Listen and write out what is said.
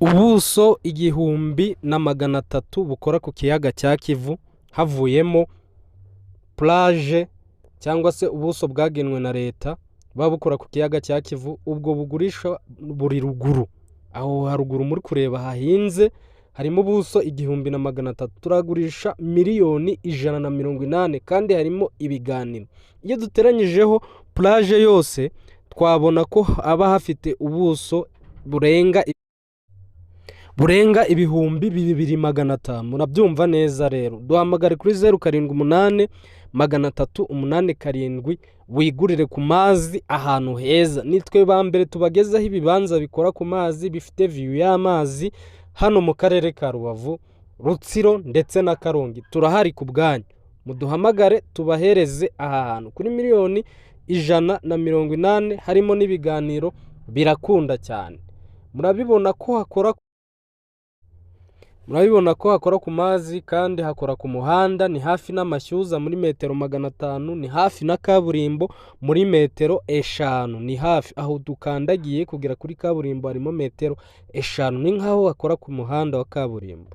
ubuso 1300 bukora ku kiyaga cya Kivu, havuyemo plage cyangwa se ubuso bwagenwe na leta babukora ku kiyaga cya Kivu. Ubwo bugurisha buri ruguru, aho haruguru muri kureba hahinze harimo ubuso 1300, turagurisha miliyoni 180, kandi harimo ibiganiro. Iyo duteranyijeho plage yose twabona ko aba hafite ubuso burenga 2500. Murabyumva neza rero, duhamagare kuri 0788 wigurire ku mazi ahantu heza. Nitwe ba mbere tubagezaho ibibanza bikora ku mazi, bifite view y'amazi hano mu karere ka Rubavu, Rutsiro ndetse na Karongi. Turahari ku bwanyu, muduhamagare tubahereze aha hantu kuri miliyoni 180, harimo n'ibiganiro, birakunda cyane. Murabibona ko hakora ku mazi kandi hakora ku muhanda, ni hafi n'amashyuza muri metero 500, ni hafi na kaburimbo muri metero 5, ni hafi aho dukandagiye kugera kuri kaburimbo harimo metero 5, ni nkaho hakora ku muhanda wa kaburimbo.